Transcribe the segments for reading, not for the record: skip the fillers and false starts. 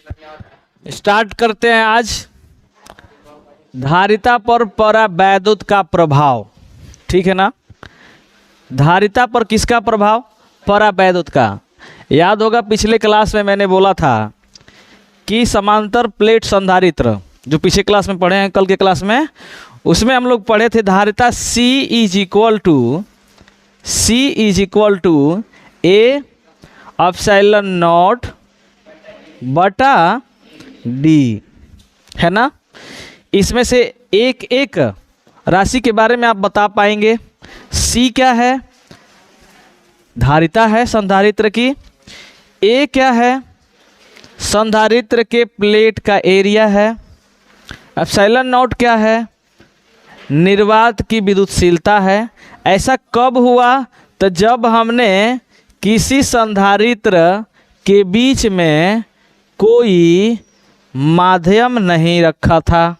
Start करते हैं आज धारिता पर परावैद्युत का प्रभाव। ठीक है ना। धारिता पर किसका प्रभाव? परावैद्युत का। याद होगा पिछले क्लास में मैंने बोला था कि समांतर प्लेट संधारित्र, जो पिछले क्लास में पढ़े हैं कल के क्लास में, उसमें हम लोग पढ़े थे धारिता C is equal to A epsilon naught बटा D, है ना। इसमें से एक एक राशि के बारे में आप बता पाएंगे। C क्या है? धारिता है संधारित्र की। A क्या है? संधारित्र के प्लेट का एरिया है। एप्सिलॉन नॉट क्या है? निर्वात की विद्युतशीलता है। ऐसा कब हुआ? तो जब हमने किसी संधारित्र के बीच में कोई माध्यम नहीं रखा था।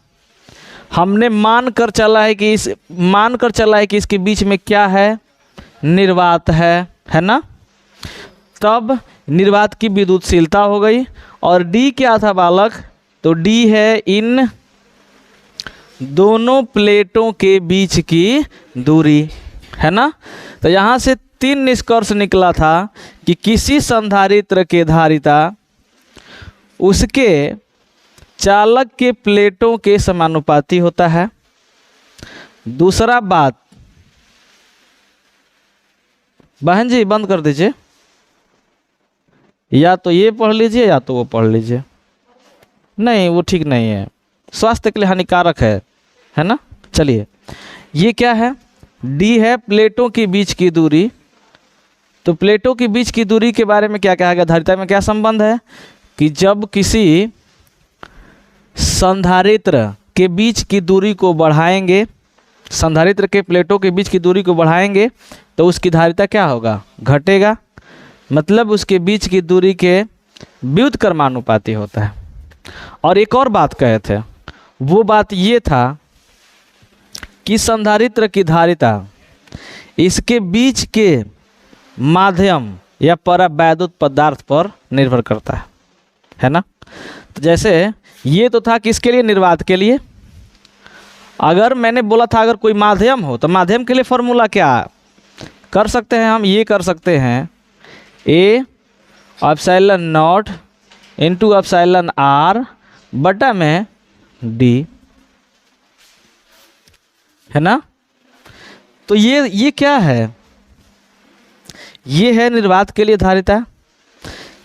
हमने मान कर चला है कि इसके बीच में क्या है? निर्वात है ना। तब निर्वात की विद्युतशीलता हो गई। और D क्या था बालक? तो D है इन दोनों प्लेटों के बीच की दूरी, है ना। तो यहाँ से 3 निष्कर्ष निकला था कि किसी संधारित्र के धारिता उसके चालक के प्लेटों के समानुपाती होता है। दूसरा बात, बहन जी बंद कर दीजिए, या तो ये पढ़ लीजिए या तो वो पढ़ लीजिए। नहीं, वो ठीक नहीं है, स्वास्थ्य के लिए हानिकारक है ना। चलिए, ये क्या है? D है प्लेटों के बीच की दूरी। तो प्लेटों के बीच की दूरी के बारे में क्या कहा गया? धारिता में क्या संबंध है कि जब किसी संधारित्र के बीच की दूरी को बढ़ाएंगे, संधारित्र के प्लेटों के बीच की दूरी को बढ़ाएंगे तो उसकी धारिता क्या होगा? घटेगा। मतलब उसके बीच की दूरी के व्युत्क्रमानुपाती होता है। और एक और बात कहे थे, वो बात ये था कि संधारित्र की धारिता इसके बीच के माध्यम या परावैद्युत पदार्थ पर निर्भर करता है ना। तो जैसे ये तो था किसके लिए? निर्वात के लिए। अगर मैंने बोला था अगर कोई माध्यम हो तो माध्यम के लिए फॉर्मूला क्या कर सकते हैं? हम ये कर सकते हैं A epsilon naught into epsilon R बटा में D, है ना। तो ये क्या है? ये है निर्वात के लिए धारिता।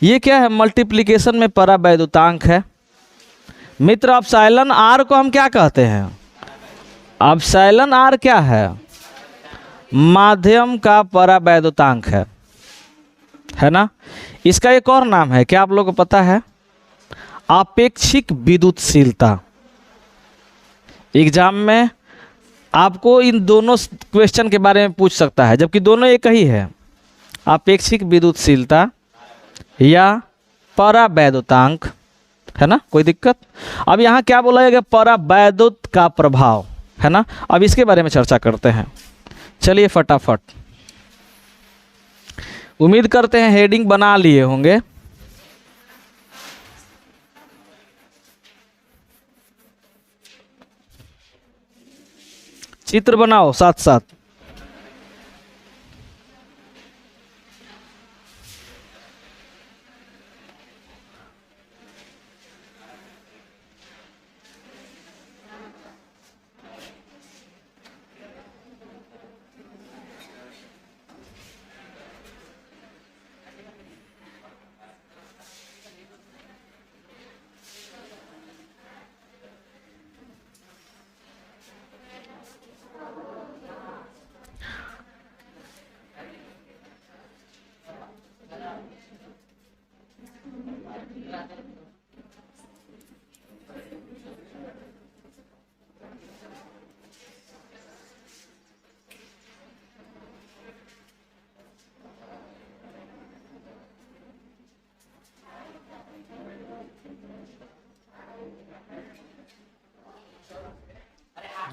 ये क्या है? मल्टीप्लिकेशन में परावैद्युतांक है। मित्र, एप्सिलॉन R को हम क्या कहते हैं? एप्सिलॉन R क्या है? माध्यम का परावैद्युतांक है ना। इसका एक और नाम है, क्या आप लोगों को पता है? आपेक्षिक विद्युतशीलता। एग्जाम में आपको इन दोनों क्वेश्चन के बारे में पूछ सकता है, जबकि दोनों एक ही है, आपेक्षिक विद्युतशीलता या परावैद्युतांक, है ना। कोई दिक्कत? अब यहाँ क्या बोला गया? परावैद्युत का प्रभाव, है ना। अब इसके बारे में चर्चा करते हैं। चलिए फटाफट, उम्मीद करते हैं हेडिंग बना लिए होंगे। चित्र बनाओ साथ साथ।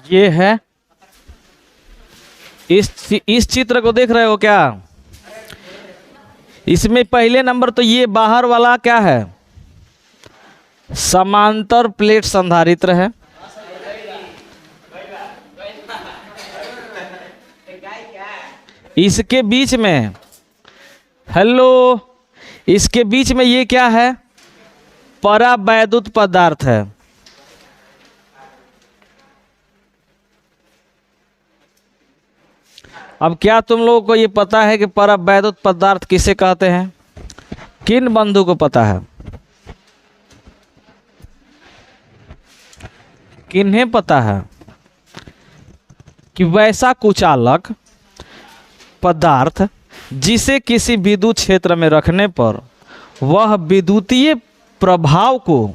ये है, इस चित्र को देख रहे हो क्या? इसमें पहले नंबर तो ये बाहर वाला क्या है? समांतर प्लेट संधारित्र है। इसके बीच में, हेलो, इसके बीच में ये क्या है? परावैद्युत पदार्थ है। अब क्या तुम लोगों को ये पता है कि परावैद्युत पदार्थ किसे कहते हैं? किन बंधु को पता है? किन्हें पता है कि वैसा कुचालक पदार्थ जिसे किसी विद्युत क्षेत्र में रखने पर वह विद्युतीय प्रभाव को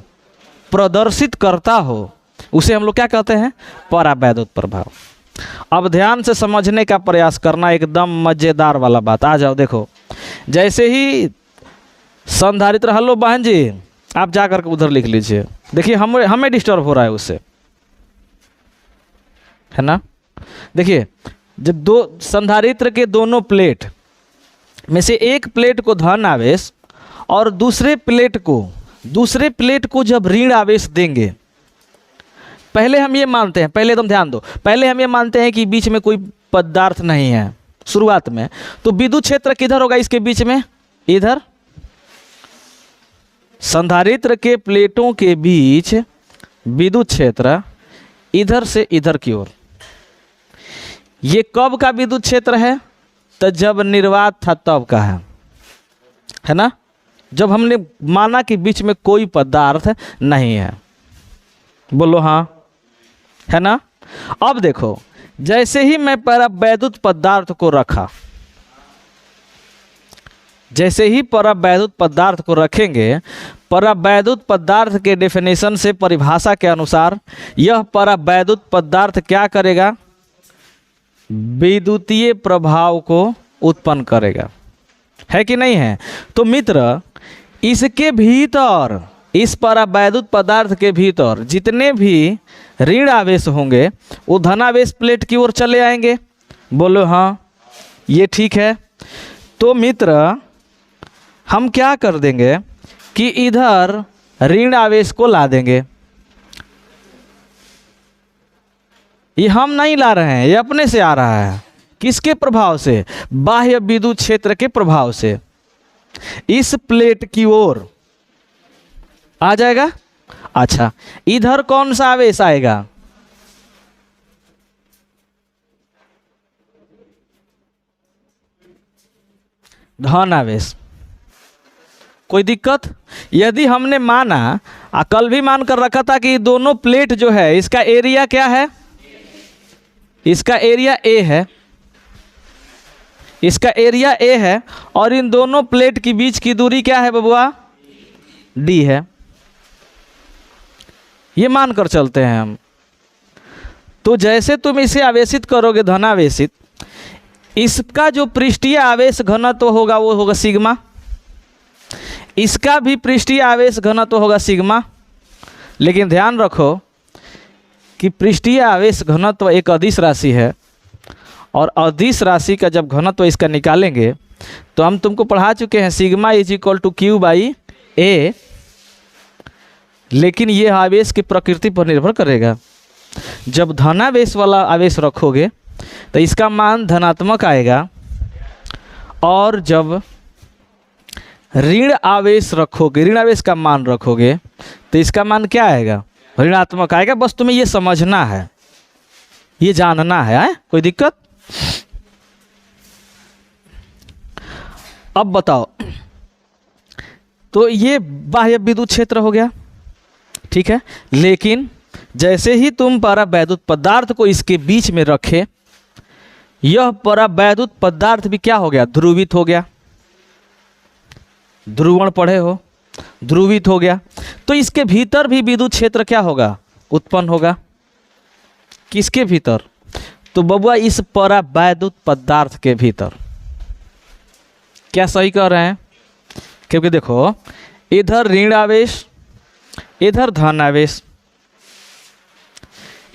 प्रदर्शित करता हो, उसे हम लोग क्या कहते हैं? परावैद्युत प्रभाव। अब ध्यान से समझने का प्रयास करना, एकदम मजेदार वाला बात। आ जाओ, देखो, जैसे ही संधारित्र, हेलो बहन जी, आप जा करके उधर लिख लीजिए। देखिए हमें डिस्टर्ब हो रहा है उससे, है ना। देखिए, जब दो संधारित्र के दोनों प्लेट में से एक प्लेट को धन आवेश और दूसरे प्लेट को जब ऋण आवेश देंगे, पहले हम ये मानते हैं, पहले तुम ध्यान दो, पहले हम ये मानते हैं कि बीच में कोई पदार्थ नहीं है शुरुआत में, तो विद्युत क्षेत्र किधर होगा इसके बीच में? इधर। संधारित्र के प्लेटों के बीच विद्युत क्षेत्र इधर से इधर की ओर। ये कब का विद्युत क्षेत्र है? तो जब निर्वात था तब का है ना, जब हमने माना कि बीच में कोई पदार्थ नहीं है। बोलो हाँ, है ना। अब देखो, जैसे ही मैं परावैद्युत पदार्थ को रखा, जैसे ही परावैद्युत पदार्थ को रखेंगे, परावैद्युत पदार्थ के डेफिनेशन से, परिभाषा के अनुसार, यह परावैद्युत पदार्थ क्या करेगा? विद्युतीय प्रभाव को उत्पन्न करेगा, है कि नहीं है? तो मित्र, इसके भीतर, इस परावैद्युत पदार्थ के भीतर जितने भी ऋण आवेश होंगे वो धनावेश प्लेट की ओर चले आएंगे। बोलो हाँ, ये ठीक है। तो मित्र, हम क्या कर देंगे कि इधर ऋण आवेश को ला देंगे। ये हम नहीं ला रहे हैं, ये अपने से आ रहा है। किसके प्रभाव से? बाह्य विद्युत क्षेत्र के प्रभाव से इस प्लेट की ओर आ जाएगा। अच्छा, इधर कौन सा आवेश आएगा? धन आवेश। कोई दिक्कत? यदि हमने माना, कल भी मान कर रखा था कि दोनों प्लेट जो है, इसका एरिया क्या है? इसका एरिया ए है, इसका एरिया ए है, और इन दोनों प्लेट के बीच की दूरी क्या है बबुआ? डी है। ये मान कर चलते हैं हम। तो जैसे तुम इसे आवेशित करोगे धनावेशित, इसका जो पृष्ठीय आवेश घनत्व होगा वो होगा सिग्मा, इसका भी पृष्ठीय आवेश घनत्व होगा सिग्मा। लेकिन ध्यान रखो कि पृष्ठीय आवेश घनत्व एक अदिश राशि है, और अदिश राशि का जब घनत्व इसका निकालेंगे तो हम तुमको पढ़ा चुके हैं, sigma is equal to Q by A. लेकिन ये आवेश की प्रकृति पर निर्भर करेगा। जब धनावेश वाला आवेश रखोगे तो इसका मान धनात्मक आएगा, और जब ऋण आवेश रखोगे, ऋण आवेश का मान रखोगे, तो इसका मान क्या आएगा? ऋणात्मक आएगा। बस तुम्हें ये समझना है, ये जानना है। कोई दिक्कत? अब बताओ, तो ये बाह्य विद्युत क्षेत्र हो गया, ठीक है। लेकिन जैसे ही तुम परावैद्युत पदार्थ को इसके बीच में रखे, यह परावैद्युत पदार्थ भी क्या हो गया? ध्रुवित हो गया। ध्रुवण पढ़े हो, ध्रुवित हो गया। तो इसके भीतर भी विद्युत क्षेत्र क्या होगा? उत्पन्न होगा। किसके भीतर? तो बबुआ, इस परावैद्युत पदार्थ के भीतर। क्या सही कह रहे हैं? क्योंकि देखो, इधर ऋण आवेश, इधर धन आवेश,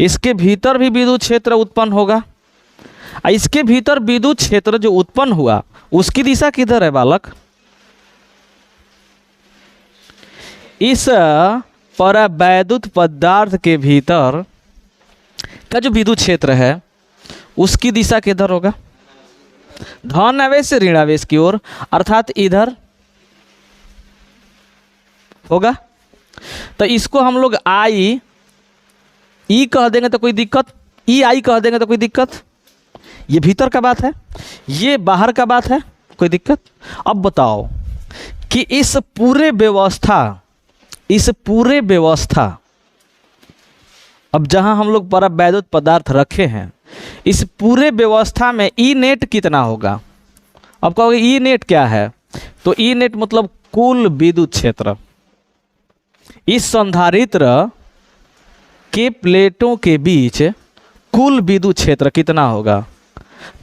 इसके भीतर भी विद्युत क्षेत्र उत्पन्न होगा। इसके भीतर विद्युत क्षेत्र जो उत्पन्न हुआ उसकी दिशा किधर है बालक? इस परावैद्युत पदार्थ के भीतर का जो विद्युत क्षेत्र है उसकी दिशा किधर होगा? धन आवेश से ऋण आवेश की ओर, अर्थात इधर होगा। तो इसको हम लोग आई ई कह देंगे तो कोई दिक्कत, ई आई कह देंगे तो कोई दिक्कत। ये भीतर का बात है, ये बाहर का बात है, कोई दिक्कत। अब बताओ कि इस पूरे व्यवस्था अब जहां हम लोग परावैद्युत पदार्थ रखे हैं, इस पूरे व्यवस्था में ई नेट कितना होगा? अब कहोगे ई नेट क्या है? तो ई नेट मतलब कुल विद्युत क्षेत्र। इस संधारित्र के प्लेटों के बीच कुल विद्युत क्षेत्र कितना होगा?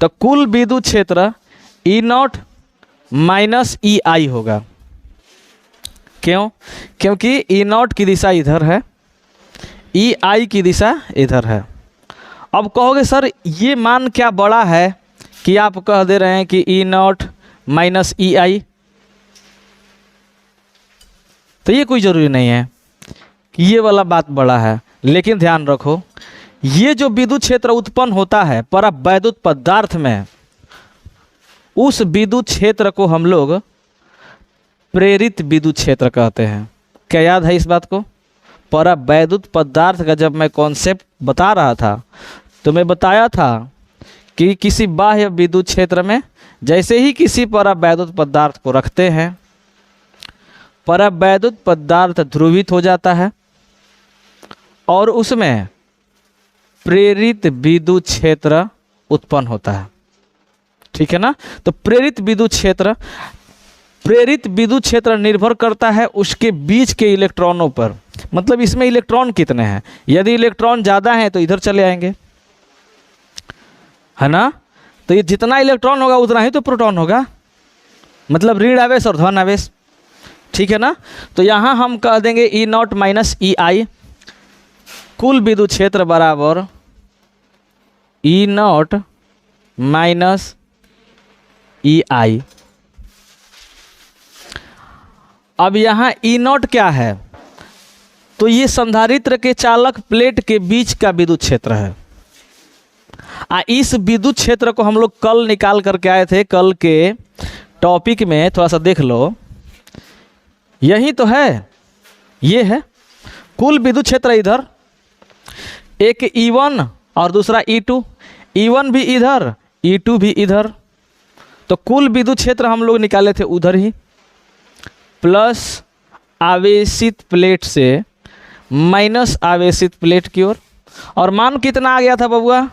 तो कुल विद्युत क्षेत्र ई नॉट माइनस ई आई होगा। क्यों? क्योंकि ई नॉट की दिशा इधर है, ई आई की दिशा इधर है। अब कहोगे सर ये मान क्या बड़ा है कि आप कह दे रहे हैं कि ई नॉट माइनस ई आई? तो ये कोई ज़रूरी नहीं है कि ये वाला बात बड़ा है, लेकिन ध्यान रखो ये जो विद्युत क्षेत्र उत्पन्न होता है परावैद्युत पदार्थ में, उस विद्युत क्षेत्र को हम लोग प्रेरित विद्युत क्षेत्र कहते हैं। क्या याद है इस बात को? परावैद्युत पदार्थ का जब मैं कॉन्सेप्ट बता रहा था तो मैं बताया था कि किसी बाह्य विद्युत क्षेत्र में जैसे ही किसी परावैद्युत पदार्थ को रखते हैं, परावैद्युत पदार्थ ध्रुवित हो जाता है और उसमें प्रेरित विद्युत क्षेत्र उत्पन्न होता है। ठीक है ना? तो प्रेरित विद्युत क्षेत्र निर्भर करता है उसके बीच के इलेक्ट्रॉनों पर। मतलब इसमें इलेक्ट्रॉन कितने हैं, यदि इलेक्ट्रॉन ज़्यादा हैं तो इधर चले आएंगे, है ना? तो ये जितना इलेक्ट्रॉन होगा उतना ही तो प्रोटॉन होगा, मतलब ऋण आवेश और धन आवेश। ठीक है ना? तो यहाँ हम कह देंगे ई नॉट माइनस ई आई, कुल विद्युत क्षेत्र बराबर ई नॉट माइनस ई आई। अब यहाँ ई नॉट क्या है? तो ये संधारित्र के चालक प्लेट के बीच का विद्युत क्षेत्र है। इस विद्युत क्षेत्र को हम लोग कल निकाल करके आए थे, कल के टॉपिक में थोड़ा सा देख लो, यही तो है, ये है कुल विद्युत क्षेत्र। इधर एक E1 और दूसरा E2, E1 भी इधर, E2 भी इधर, तो कुल विद्युत क्षेत्र हम लोग निकाले थे उधर ही, प्लस आवेशित प्लेट से माइनस आवेशित प्लेट की ओर। और मान कितना आ गया था बबुआ?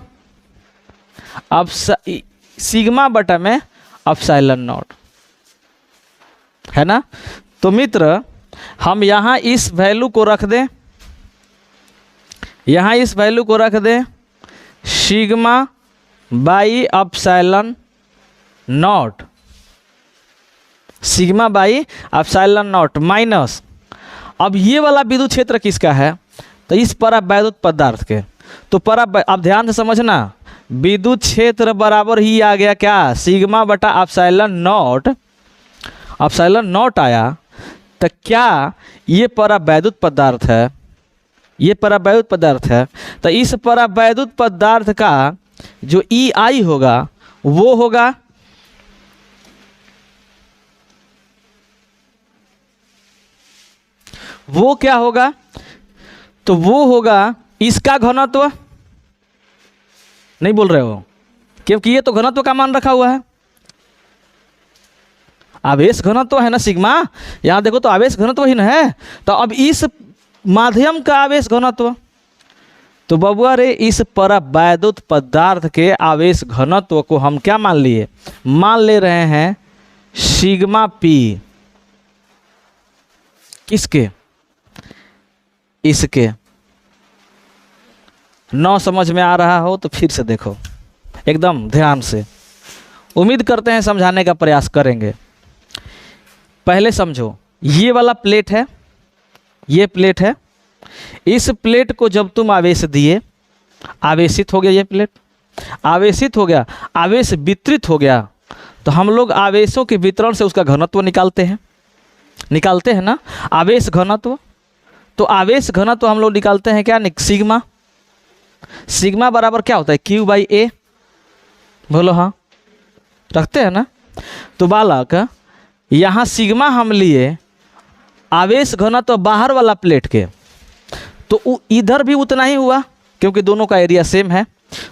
अब सिग्मा बटा में एप्सिलॉन नॉट, है ना? तो मित्र हम यहाँ इस वैल्यू को रख दें, यहाँ इस वैल्यू को रख दें, sigma by epsilon not, sigma by epsilon not minus, अब ये वाला विद्युत क्षेत्र किसका है? तो इस परावैद्युत पदार्थ के। तो अब ध्यान से समझना, विद्युत क्षेत्र बराबर ही आ गया क्या? सिग्मा बटा एप्सिलॉन नॉट, एप्सिलॉन नॉट आया। तो क्या ये परावैद्युत पदार्थ है? ये परावैद्युत पदार्थ है। तो इस परावैद्युत पदार्थ का जो ई आई होगा वो होगा वो क्या होगा? तो वो होगा इसका घनत्व। नहीं बोल रहे हो? क्योंकि ये तो घनत्व का मान रखा हुआ है, आवेश घनत्व है ना सिग्मा, यहाँ देखो तो आवेश घनत्व ही ना है। तो अब इस माध्यम का आवेश घनत्व, तो बबुआ रे इस परावैद्युत पदार्थ के आवेश घनत्व को हम क्या मान लिए? मान ले रहे हैं सिग्मा पी। किसके? इसके। न समझ में आ रहा हो तो फिर से देखो एकदम ध्यान से, उम्मीद करते हैं समझाने का प्रयास करेंगे। पहले समझो, ये वाला प्लेट है, ये प्लेट है, इस प्लेट को जब तुम आवेश दिए, आवेशित हो गया, ये प्लेट आवेशित हो गया, आवेश वितरित हो गया, तो हम लोग आवेशों के वितरण से उसका घनत्व निकालते हैं ना, आवेश घनत्व। तो आवेश घनत्व हम लोग निकालते हैं क्या, सिग्मा। सिग्मा बराबर क्या होता है, क्यू बाई ए। बोलो हाँ, रखते हैं ना। तो बालक यहाँ सिग्मा हम लिए आवेश घनत्व बाहर वाला प्लेट के, तो इधर भी उतना ही हुआ क्योंकि दोनों का एरिया सेम है,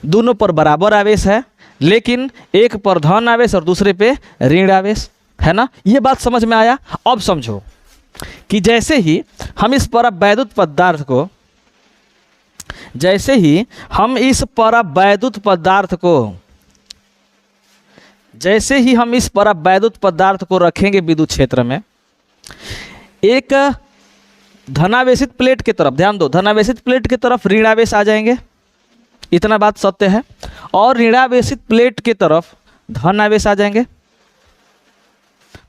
दोनों पर बराबर आवेश है, लेकिन एक पर धन आवेश और दूसरे पे ऋण आवेश है ना। ये बात समझ में आया। अब समझो कि जैसे ही हम इस परावैद्युत पदार्थ को, जैसे ही हम इस परावैद्युत पदार्थ को, जैसे ही हम इस परावैद्युत पदार्थ को रखेंगे विद्युत क्षेत्र में, एक धनावेशित प्लेट की तरफ, ध्यान दो, धनावेशित प्लेट की तरफ ऋणावेश आ जाएंगे, इतना बात सत्य है, और ऋणावेशित प्लेट की तरफ धनावेश आ जाएंगे।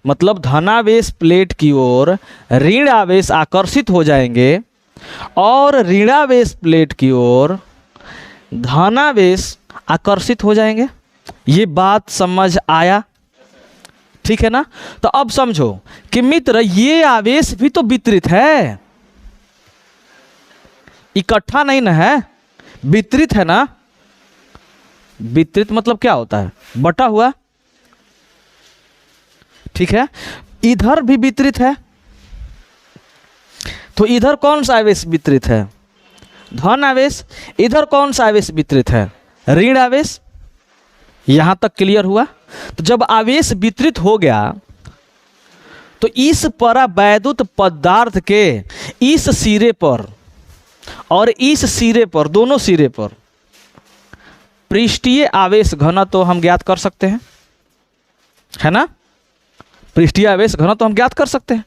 मतलब धनावेश प्लेट की ओर ऋण आवेश आकर्षित हो जाएंगे और ऋणावेश प्लेट की ओर धनावेश आकर्षित हो जाएंगे। ये बात समझ आया, ठीक है ना। तो अब समझो कि मित्र ये आवेश भी तो वितरित है, इकट्ठा नहीं ना है, वितरित है ना। वितरित मतलब क्या होता है, बटा हुआ, ठीक है। इधर भी वितरित है, तो इधर कौन सा आवेश वितरित है, धन आवेश। इधर कौन सा आवेश वितरित है, ऋण आवेश। यहां तक क्लियर हुआ। तो जब आवेश वितरित हो गया तो इस परावैद्युत पदार्थ के इस सिरे पर और इस सिरे पर, दोनों सिरे पर पृष्ठीय आवेश घनत्व तो हम ज्ञात कर सकते हैं, है ना। पृष्ठीय आवेश घनत्व तो हम ज्ञात कर सकते हैं।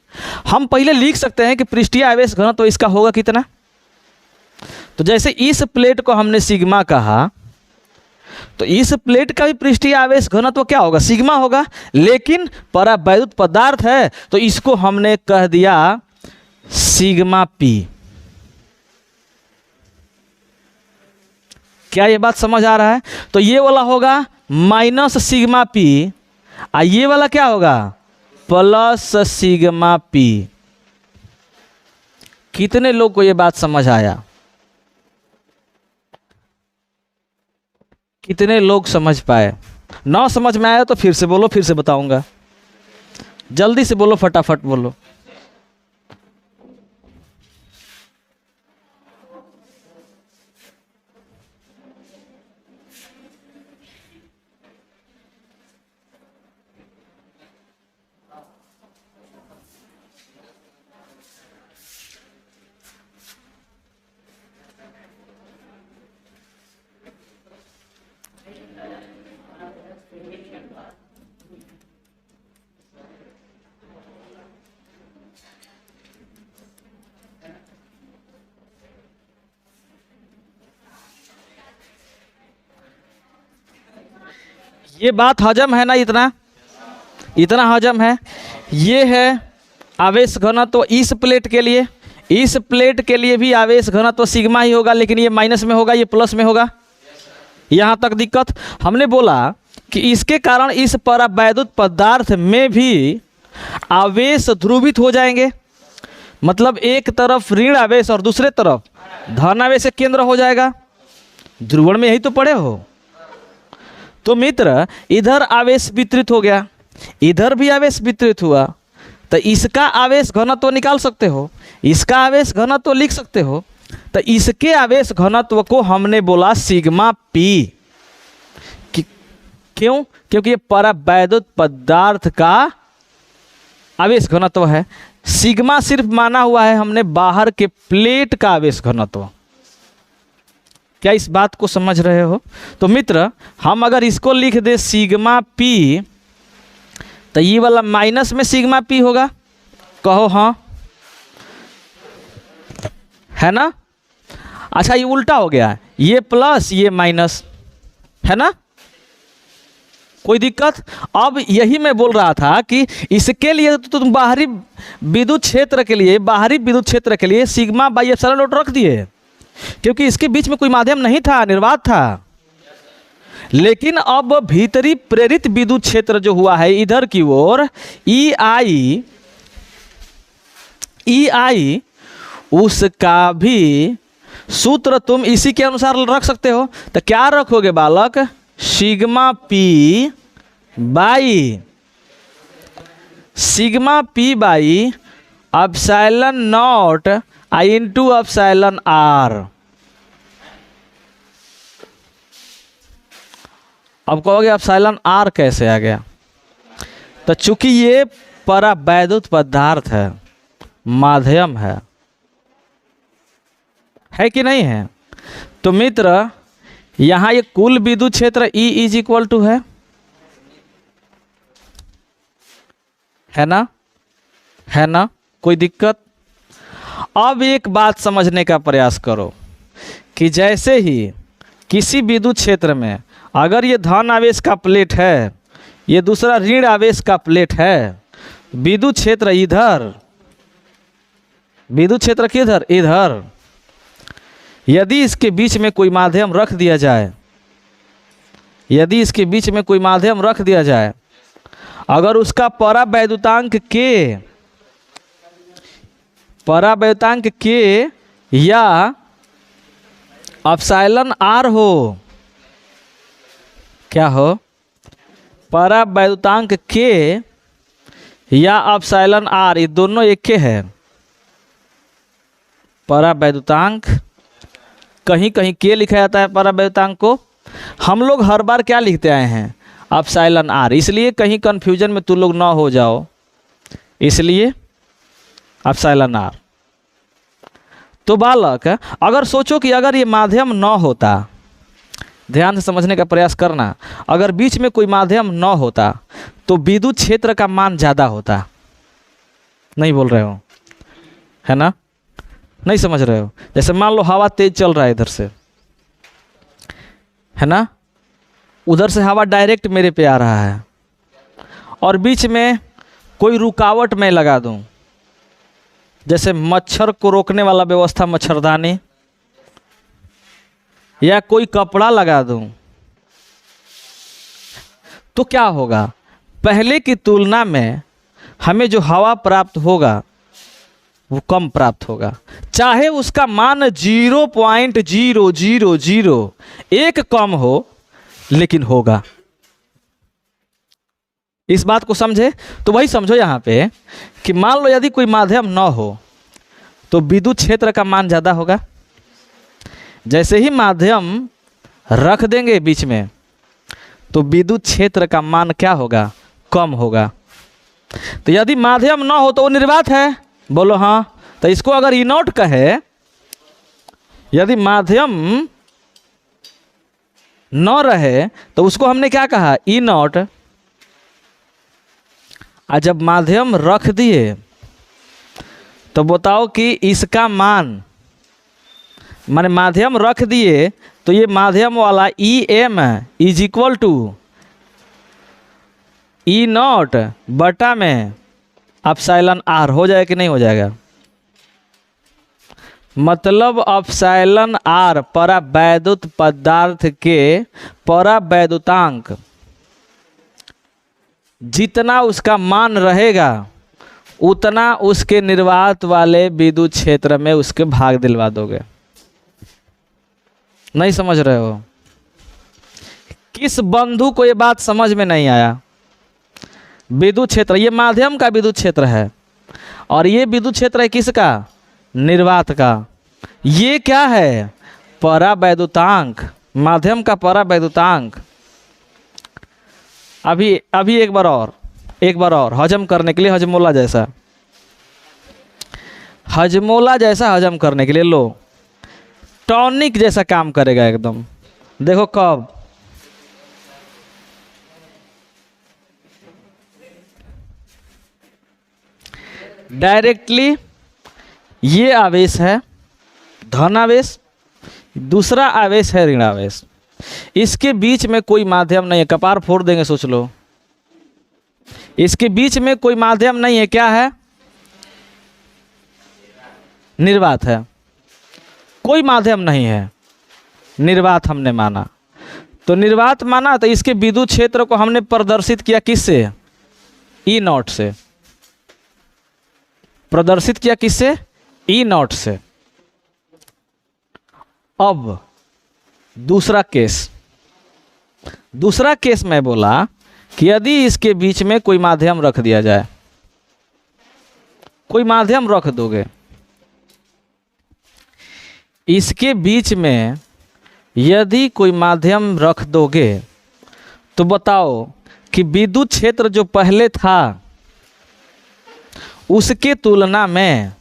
हम पहले लिख सकते हैं कि पृष्ठीय आवेश घनत्व तो इसका होगा कितना। तो जैसे इस प्लेट को हमने सिग्मा कहा, तो इस प्लेट का भी पृष्ठीय आवेश घनत्व क्या होगा, सिग्मा होगा। लेकिन परावैद्युत पदार्थ है तो इसको हमने कह दिया सिग्मा पी। क्या ये बात समझ आ रहा है। तो ये वाला होगा माइनस सिग्मा पी, और ये वाला क्या होगा, प्लस सिग्मा पी। कितने लोग को ये बात समझ आया, कितने लोग समझ पाए। ना समझ में आया तो फिर से बोलो, फिर से बताऊंगा। जल्दी से बोलो, फटाफट बोलो। ये बात हजम है ना, इतना इतना हजम है। ये है आवेश घनत्व तो इस प्लेट के लिए, इस प्लेट के लिए भी आवेश घनत्व तो सिग्मा ही होगा, लेकिन ये माइनस में होगा, ये प्लस में होगा। यहाँ तक दिक्कत। हमने बोला कि इसके कारण इस परावैद्युत पदार्थ में भी आवेश ध्रुवित हो जाएंगे। मतलब एक तरफ ऋण आवेश और दूसरे तरफ धन आवेश केंद्र हो जाएगा। ध्रुवण में यही तो पढ़े हो। तो मित्र इधर आवेश वितरित हो गया, इधर भी आवेश वितरित हुआ, तो इसका आवेश घनत्व तो निकाल सकते हो, इसका आवेश घनत्व तो लिख सकते हो। तो इसके आवेश घनत्व को हमने बोला सिग्मा पी। क्यों? क्योंकि ये परावैद्युत पदार्थ का आवेश घनत्व है। सिग्मा सिर्फ माना हुआ है हमने बाहर के प्लेट का आवेश घनत्व। क्या इस बात को समझ रहे हो? तो मित्र हम अगर इसको लिख दे सिग्मा पी, तो ये वाला माइनस में सिग्मा पी होगा। कहो हाँ, है ना। अच्छा ये उल्टा हो गया, ये प्लस ये माइनस, है ना। कोई दिक्कत? अब यही मैं बोल रहा था कि इसके लिए तो तुम बाहरी विद्युत क्षेत्र के लिए, बाहरी विद्युत क्षेत्र के लिए सिग्मा बाई एप्सिलॉन नॉट रख दिए, क्योंकि इसके बीच में कोई माध्यम नहीं था, निर्वात था। लेकिन अब भीतरी प्रेरित विद्युत क्षेत्र जो हुआ है इधर की ओर, ई आई उसका भी सूत्र तुम इसी के अनुसार रख सकते हो। तो क्या रखोगे बालक, sigma P by epsilon naught into epsilon R. अब कहोगे एप्सिलॉन आर कैसे आ गया? तो चूंकि ये परावैद्युत पदार्थ है, माध्यम है कि नहीं है, तो मित्र यहाँ ये कुल विद्युत क्षेत्र E इज इक्वल टू है ना, कोई दिक्कत? अब एक बात समझने का प्रयास करो कि जैसे ही किसी विद्युत क्षेत्र में अगर ये धन आवेश का प्लेट है, ये दूसरा ऋण आवेश का प्लेट है, विद्युत क्षेत्र इधर, विद्युत क्षेत्र किधर? इधर। यदि इसके बीच में कोई माध्यम रख दिया जाए, यदि इसके बीच में कोई माध्यम रख दिया जाए, अगर उसका परावैद्युतांक के या एप्सिलॉन आर हो, क्या हो? परावैद्युतांक के या एप्सिलॉन आर, ये दोनों एक के है। परावैद्युतांक कहीं कहीं के लिखा जाता है परावैद्युतांक को, हम लोग हर बार क्या लिखते आए हैं? Epsilon R. इसलिए कहीं कन्फ्यूजन में तुम लोग ना हो जाओ, इसलिए एप्सिलॉन आर। तो बालक अगर सोचो कि अगर ये माध्यम न होता, ध्यान से समझने का प्रयास करना, अगर बीच में कोई माध्यम न होता तो विद्युत क्षेत्र का मान ज़्यादा होता। नहीं बोल रहे हो, है ना? नहीं समझ रहे हो? जैसे मान लो हवा तेज चल रहा है इधर से, है ना, उधर से हवा डायरेक्ट मेरे पे आ रहा है और बीच में कोई रुकावट मैं लगा दूं, जैसे मच्छर को रोकने वाला व्यवस्था, मच्छरदानी, या कोई कपड़ा लगा दूं, तो क्या होगा? पहले की तुलना में हमें जो हवा प्राप्त होगा वो कम प्राप्त होगा, चाहे उसका मान 0.0001 कम हो, लेकिन होगा। इस बात को समझे? तो वही समझो यहाँ पे कि मान लो यदि कोई माध्यम न हो तो विद्युत क्षेत्र का मान ज़्यादा होगा। जैसे ही माध्यम रख देंगे बीच में तो विद्युत क्षेत्र का मान क्या होगा? कम होगा। तो यदि माध्यम न हो तो वो निर्वात है, बोलो हाँ। तो इसको अगर ई नॉट कहे, यदि माध्यम न रहे तो उसको हमने क्या कहा? ई नॉट। और जब माध्यम रख दिए तो बताओ कि इसका मान, माने माध्यम रख दिए तो ये माध्यम वाला E M is equal to E naught बटा में एप्सिलॉन आर हो जाएगा कि नहीं हो जाएगा? मतलब एप्सिलॉन आर परावैद्युत पदार्थ के परावैद्युतांक जितना उसका मान रहेगा उतना उसके निर्वात वाले विद्युत क्षेत्र में उसके भाग दिलवा दोगे। नहीं समझ रहे हो? किस बंधु को ये बात समझ में नहीं आया? विद्युत क्षेत्र, ये माध्यम का विद्युत क्षेत्र है और ये विद्युत क्षेत्र है किसका? निर्वात का। ये क्या है? परावैद्युतांक, माध्यम का परावैद्युतांक। अभी एक बार और हजम करने के लिए, हजमोला जैसा हजम करने के लिए लो, टॉनिक जैसा काम करेगा एकदम। देखो कब? डायरेक्टली ये आवेश है धन आवेश, दूसरा आवेश है ऋण आवेश, इसके बीच में कोई माध्यम नहीं है। कपार फोड़ देंगे, सोच लो। इसके बीच में कोई माध्यम नहीं है, क्या है? निर्वात है। कोई माध्यम नहीं है, निर्वात हमने माना। तो निर्वात माना तो इसके विद्युत क्षेत्र को हमने प्रदर्शित किया किससे? ई नॉट से। प्रदर्शित किया किससे? ई नॉट से। अब दूसरा केस मैं बोला कि यदि इसके बीच में कोई माध्यम रख दिया जाए, कोई माध्यम रख दोगे, इसके बीच में यदि कोई माध्यम रख दोगे तो बताओ कि विद्युत क्षेत्र जो पहले था उसके तुलना में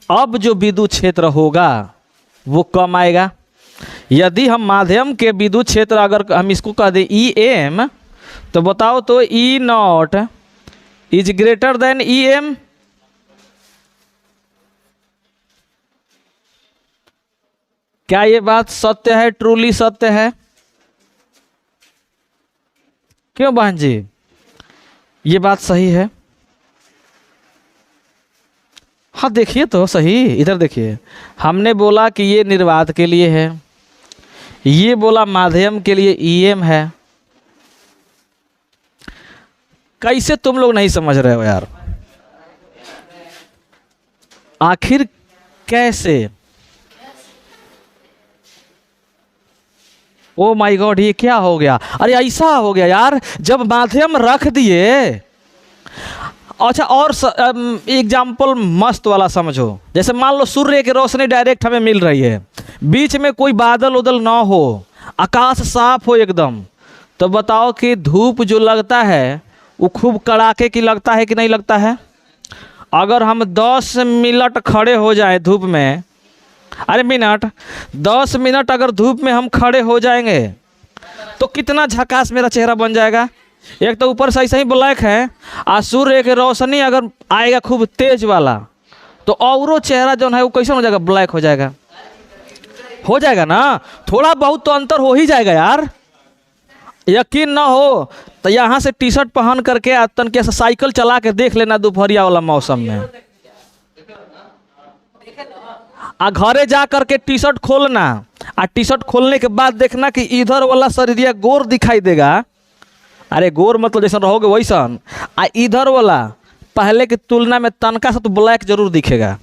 अब जो विद्युत क्षेत्र होगा वो कम आएगा। यदि हम माध्यम के विद्युत क्षेत्र अगर हम इसको कह दें ई एम, तो बताओ तो E naught is greater than E M. क्या ये बात सत्य है, ट्रूली सत्य है? क्यों बहन जी, ये बात सही है? हाँ देखिए तो सही, इधर देखिए, हमने बोला कि ये निर्वात के लिए है, ये बोला माध्यम के लिए ईएम है। कैसे तुम लोग नहीं समझ रहे हो यार? आखिर कैसे? ओ माय गॉड, ये क्या हो गया? अरे ऐसा हो गया यार, जब माध्यम रख दिए। अच्छा, और एग्जाम्पल मस्त वाला समझो। जैसे मान लो सूर्य की रोशनी डायरेक्ट हमें मिल रही है, बीच में कोई बादल उदल ना हो, आकाश साफ हो एकदम, तो बताओ कि धूप जो लगता है वो खूब कड़ाके की लगता है कि नहीं लगता है? अगर हम 10 मिनट खड़े हो जाएं धूप में, अरे मिनट 10 मिनट अगर धूप में हम खड़े हो जाएंगे तो कितना झकास मेरा चेहरा बन जाएगा। एक तो ऊपर से ऐसा ही ब्लैक है, और सूर्य की रोशनी अगर आएगा खूब तेज वाला तो औरों चेहरा जो है वो कैसा हो जाएगा? ब्लैक हो जाएगा। हो जाएगा ना? थोड़ा बहुत तो अंतर हो ही जाएगा यार। यकीन ना हो तो यहाँ से टी शर्ट पहन करके तन के साइकिल चला के देख लेना दोपहरिया वाला मौसम में, आ घरे जा करके टी शर्ट खोलना, आ टी शर्ट खोलने के बाद देखना कि इधर वाला शरीर गोर दिखाई देगा। अरे गोर मतलब जैसा रहोगे वैसन, आ इधर वाला पहले की तुलना में तनका सा तो ब्लैक जरूर दिखेगा।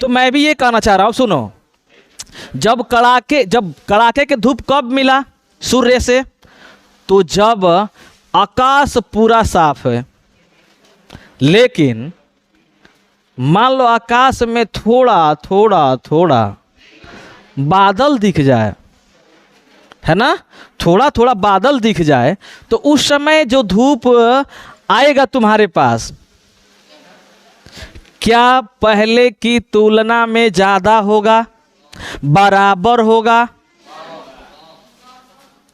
तो मैं भी ये कहना चाह रहा हूँ, सुनो, जब कड़ाके के धूप कब मिला सूर्य से? तो जब आकाश पूरा साफ है, लेकिन मान लो आकाश में थोड़ा थोड़ा बादल दिख जाए, है ना, थोड़ा थोड़ा बादल दिख जाए, तो उस समय जो धूप आएगा तुम्हारे पास, क्या पहले की तुलना में ज़्यादा होगा, बराबर होगा,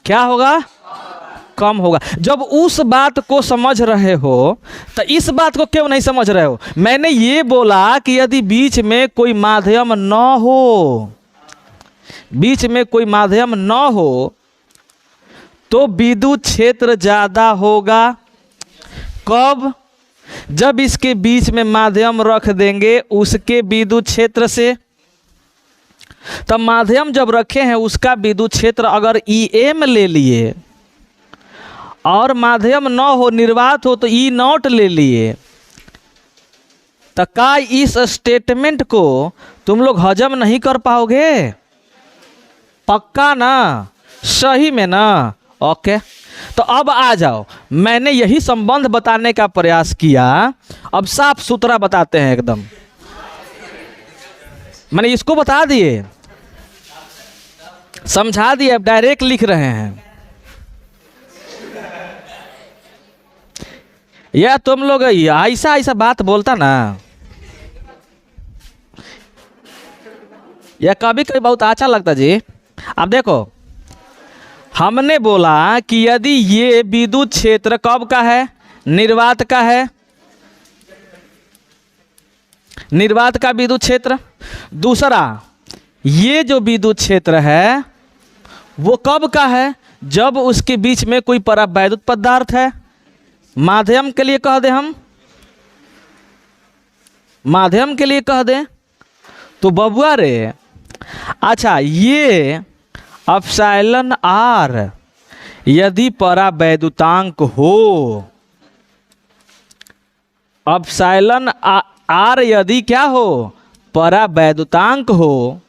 क्या होगा? कम होगा। जब उस बात को समझ रहे हो तो इस बात को क्यों नहीं समझ रहे हो? मैंने ये बोला कि यदि बीच में कोई माध्यम न हो, बीच में कोई माध्यम न हो तो विद्युत क्षेत्र ज़्यादा होगा। कब? जब इसके बीच में माध्यम रख देंगे उसके विद्युत क्षेत्र से। तब माध्यम जब रखे हैं उसका विद्युत क्षेत्र अगर ईएम ले लिए और माध्यम न हो, निर्वात हो, तो ई नॉट ले लिए, तो क्या इस स्टेटमेंट को तुम लोग हजम नहीं कर पाओगे? पक्का ना? सही में ना? ओके, तो अब आ जाओ, मैंने यही संबंध बताने का प्रयास किया, अब साफ सुथरा बताते हैं एकदम। मैंने इसको बता दिए, समझा दिए, अब डायरेक्ट लिख रहे हैं। या तुम लोग ऐसा बात बोलता ना, या कभी कभी बहुत अच्छा लगता जी। अब देखो, हमने बोला कि यदि ये विद्युत क्षेत्र कब का है? निर्वात का है, निर्वात का विद्युत क्षेत्र। दूसरा, ये जो विद्युत क्षेत्र है वो कब का है? जब उसके बीच में कोई परावैद्युत पदार्थ है। माध्यम के लिए कह दें हम, माध्यम के लिए कह दें तो बबुआ रे, अच्छा ये एप्सिलॉन आर यदि परावैद्युतांक हो, एप्सिलॉन आर यदि क्या हो, परावैद्युतांक हो,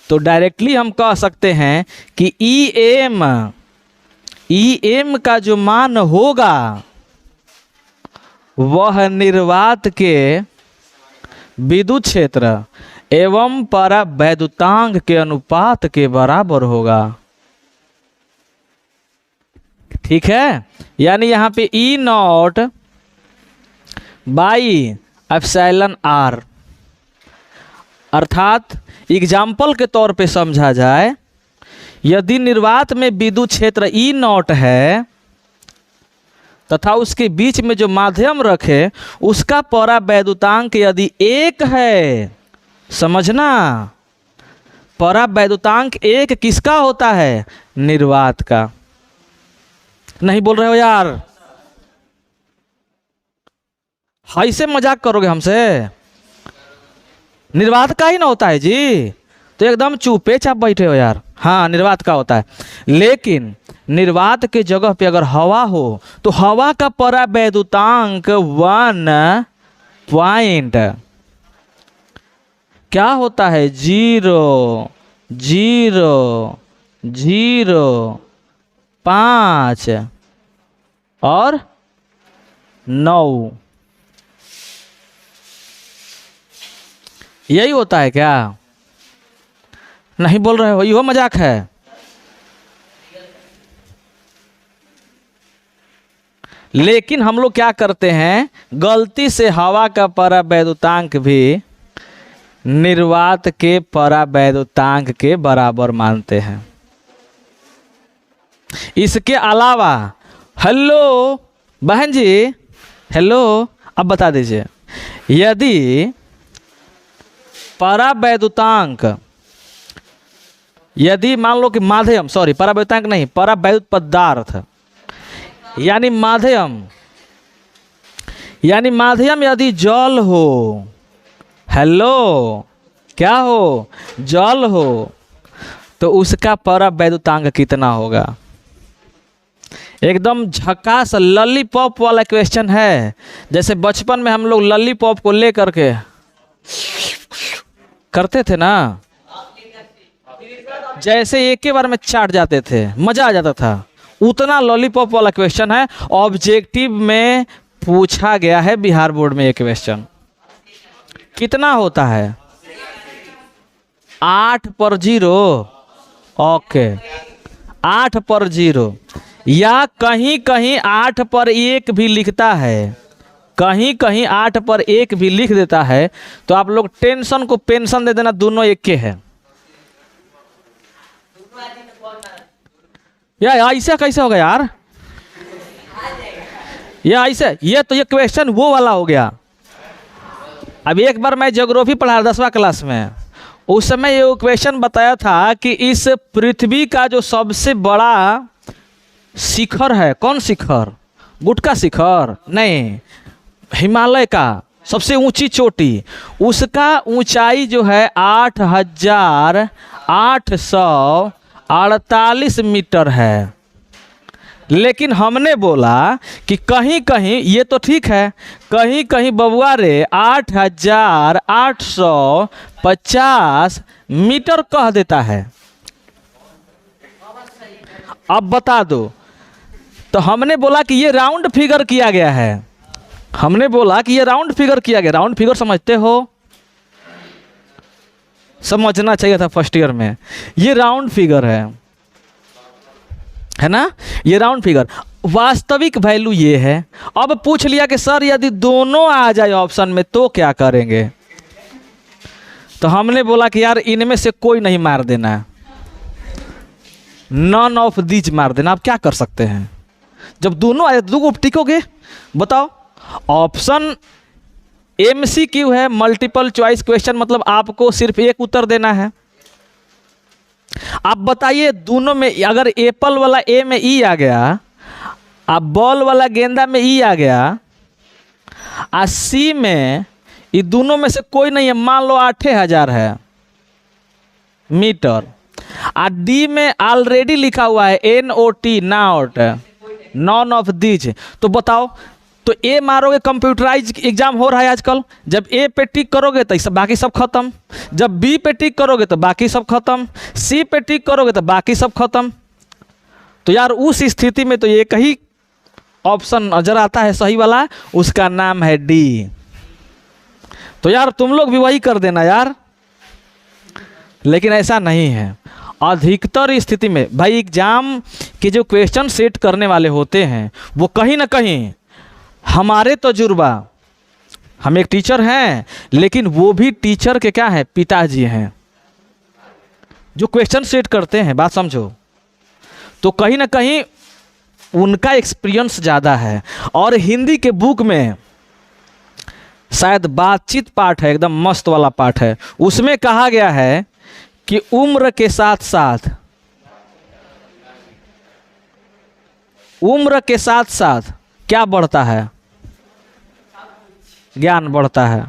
तो डायरेक्टली हम कह सकते हैं कि ई एम का जो मान होगा वह निर्वात के विद्युत क्षेत्र एवं परावैद्युतांक के अनुपात के बराबर होगा। ठीक है, यानी यहाँ पे ई नॉट बाई एप्सिलॉन आर, अर्थात एग्जाम्पल के तौर पे समझा जाए, यदि निर्वात में विद्युत क्षेत्र ई नॉट है तथा उसके बीच में जो माध्यम रखे उसका परावैद्युतांक यदि 1 है, समझना, परावैद्युतांक 1 किसका होता है, निर्वात का। नहीं बोल रहे हो यार, ऐसे मजाक करोगे हमसे, निर्वात का ही ना होता है जी, तो एकदम चुपे चाप बैठे हो यार। हाँ, निर्वात का होता है, लेकिन निर्वात के जगह पे अगर हवा हो तो हवा का परावैद्युतांक 1 पॉइंट क्या होता है, 0.005 और 9, यही होता है क्या? नहीं बोल रहे हो, यो मजाक है। लेकिन हम लोग क्या करते हैं, गलती से हवा का परावैद्युतांक भी निर्वात के परावैद्युतांक के बराबर मानते हैं। इसके अलावा, हेलो बहन जी, हेलो, अब बता दीजिए, यदि परावैद्युतांक, यदि मान लो कि माध्यम, सॉरी परावैद्युतांक नहीं, परावैद्युत पदार्थ यानी माध्यम यदि जल हो, हेलो, क्या हो, जल हो, तो उसका परावैद्युतांक कितना होगा? एकदम झकास लॉलीपॉप वाला क्वेश्चन है। जैसे बचपन में हम लोग लॉलीपॉप को ले करके करते थे ना, जैसे एक ही बार में चाट जाते थे, मजा आ जाता था, उतना लॉलीपॉप वाला क्वेश्चन है। ऑब्जेक्टिव में पूछा गया है बिहार बोर्ड में ये क्वेश्चन। कितना होता है? 8 पर 0, ओके, 8 पर 0, या कहीं कहीं 8 पर 1 भी लिखता है, कहीं कहीं 8 पर 1 भी लिख देता है। तो आप लोग टेंशन को पेंशन दे देना, दोनों एक के है। यार ऐसा कैसे होगा यार, ये ऐसे, ये तो ये क्वेश्चन वो वाला हो गया। अब एक बार मैं ज्योग्राफी पढ़ा 10वां क्लास में, उस समय ये क्वेश्चन बताया था कि इस पृथ्वी का जो सबसे बड़ा शिखर है, कौन शिखर, गुटका शिखर नहीं, हिमालय का सबसे ऊंची चोटी, उसका ऊंचाई जो है 8,848 मीटर है। लेकिन हमने बोला कि कहीं कहीं, ये तो ठीक है, कहीं कहीं बबुआ रे 8,850 मीटर कह देता है। अब बता दो, तो हमने बोला कि ये राउंड फिगर किया गया है, हमने बोला कि ये राउंड फिगर किया गया। राउंड फिगर समझते हो, समझना चाहिए था फर्स्ट ईयर में। ये राउंड फिगर है ना, ये राउंड फिगर, वास्तविक वैल्यू ये है। अब पूछ लिया कि सर यदि दोनों आ जाए ऑप्शन में तो क्या करेंगे? तो हमने बोला कि यार इनमें से कोई नहीं मार देना, नन ऑफ दीज मार देना। आप क्या कर सकते हैं, जब दोनों आए दो टिकोगे? बताओ, ऑप्शन MCQ है, मल्टीपल चॉइस क्वेश्चन, मतलब आपको सिर्फ एक उत्तर देना है। आप बताइए, दोनों में अगर एप्पल वाला ए में ई आ गया, अब बॉल वाला गेंदा में ई आ गया, और सी में, ये दोनों में से कोई नहीं है, मान लो 8,000 है मीटर, और डी में ऑलरेडी लिखा हुआ है NOT, not, none of these. तो बताओ, तो ए मारोगे, कंप्यूटराइज एग्जाम हो रहा है आजकल, जब ए पे टिक करोगे तो सब बाकी सब खत्म, जब बी पे टिक करोगे तो बाकी सब खत्म, सी पे टिक करोगे तो बाकी सब खत्म। तो यार उस स्थिति में तो एक ही ऑप्शन नजर आता है सही वाला, उसका नाम है डी। तो यार तुम लोग भी वही कर देना यार, लेकिन ऐसा नहीं है। अधिकतर स्थिति में भाई एग्जाम के जो क्वेश्चन सेट करने वाले होते हैं वो कहीं ना कहीं हमारे तजुर्बा, हम एक टीचर हैं लेकिन वो भी टीचर के क्या है, पिताजी हैं जो क्वेश्चन सेट करते हैं, बात समझो। तो कहीं ना कहीं उनका एक्सपीरियंस ज़्यादा है। और हिंदी के बुक में शायद बातचीत पाठ है, एकदम मस्त वाला पाठ है, उसमें कहा गया है कि उम्र के साथ साथ, उम्र के साथ साथ क्या बढ़ता है, ज्ञान बढ़ता है।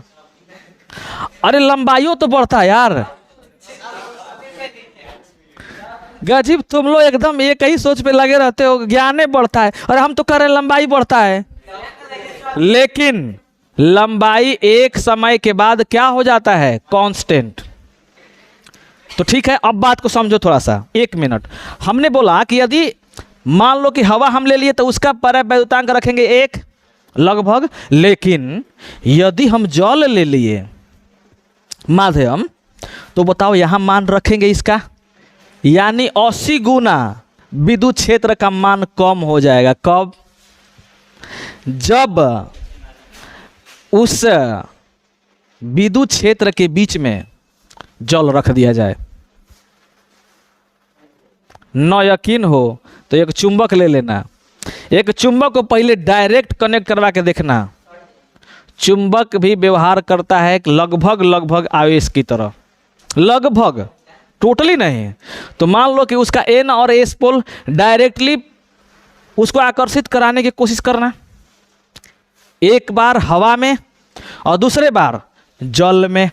अरे लंबाइयों तो बढ़ता है यार, गजीब तुम लोग एकदम एक ही सोच पे लगे रहते हो, ज्ञाने बढ़ता है और हम तो कह रहे हैं लंबाई बढ़ता है। लेकिन लंबाई एक समय के बाद क्या हो जाता है, कांस्टेंट। तो ठीक है, अब बात को समझो थोड़ा सा, 1 मिनट। हमने बोला कि यदि मान लो कि हवा हम ले लिए तो उसका परावैद्युतांक रखेंगे 1 लगभग, लेकिन यदि हम जल ले लिए माध्यम, तो बताओ यहां मान रखेंगे इसका, यानी 80 गुना विद्युत क्षेत्र का मान कम हो जाएगा। कब? जब उस विद्युत क्षेत्र के बीच में जल रख दिया जाए। न यकीन हो तो एक चुंबक ले लेना, एक चुंबक को पहले डायरेक्ट कनेक्ट करवा के देखना। चुंबक भी व्यवहार करता है लगभग आवेश की तरह, लगभग, टोटली नहीं। तो मान लो कि उसका एन और एस पोल डायरेक्टली उसको आकर्षित कराने की कोशिश करना, एक बार हवा में और दूसरे बार जल में।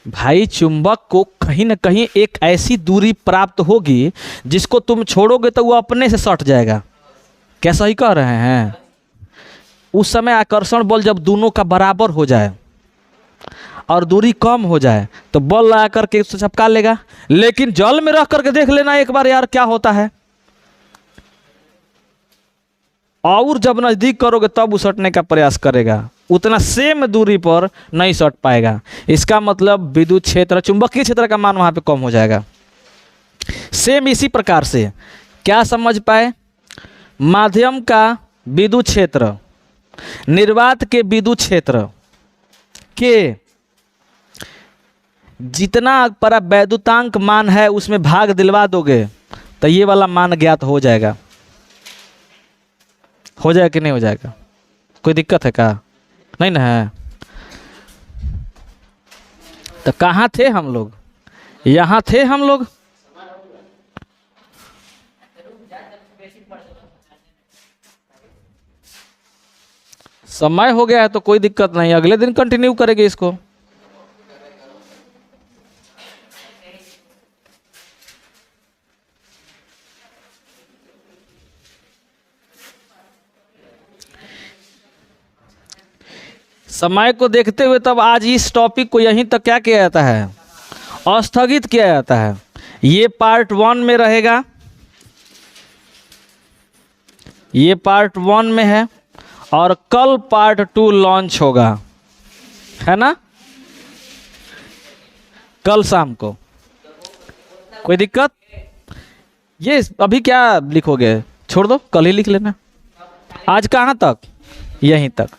भाई चुंबक को कहीं ना कहीं एक ऐसी दूरी प्राप्त होगी जिसको तुम छोड़ोगे तो वो अपने से सट जाएगा। क्या सही कह रहे हैं? उस समय आकर्षण बल जब दोनों का बराबर हो जाए और दूरी कम हो जाए तो बल लगा करके उससे चिपका लेगा। लेकिन जल में रख करके देख लेना एक बार यार क्या होता है, और जब नज़दीक करोगे तब उसटने का प्रयास करेगा, उतना सेम दूरी पर नहीं सट पाएगा। इसका मतलब विद्युत क्षेत्र, चुंबकीय क्षेत्र का मान वहाँ पे कम हो जाएगा। सेम इसी प्रकार से क्या समझ पाए, माध्यम का विद्युत क्षेत्र निर्वात के विद्युत क्षेत्र के जितना परावैद्युतांक मान है उसमें भाग दिलवा दोगे तो ये वाला मान ज्ञात हो जाएगा। हो जाएगा कि नहीं हो जाएगा? कोई दिक्कत है क्या? नहीं ना है? तो कहाँ थे हम लोग? यहाँ थे हम लोग। समय हो गया है तो कोई दिक्कत नहीं, अगले दिन कंटिन्यू करेंगे इसको। समय को देखते हुए तब आज इस टॉपिक को यहीं तक क्या किया जाता है, स्थगित किया जाता है। ये पार्ट 1 में रहेगा, ये पार्ट 1 में है और कल पार्ट 2 लॉन्च होगा, है ना, कल शाम को। कोई दिक्कत? ये अभी क्या लिखोगे, छोड़ दो, कल ही लिख लेना। आज कहाँ तक? यहीं तक।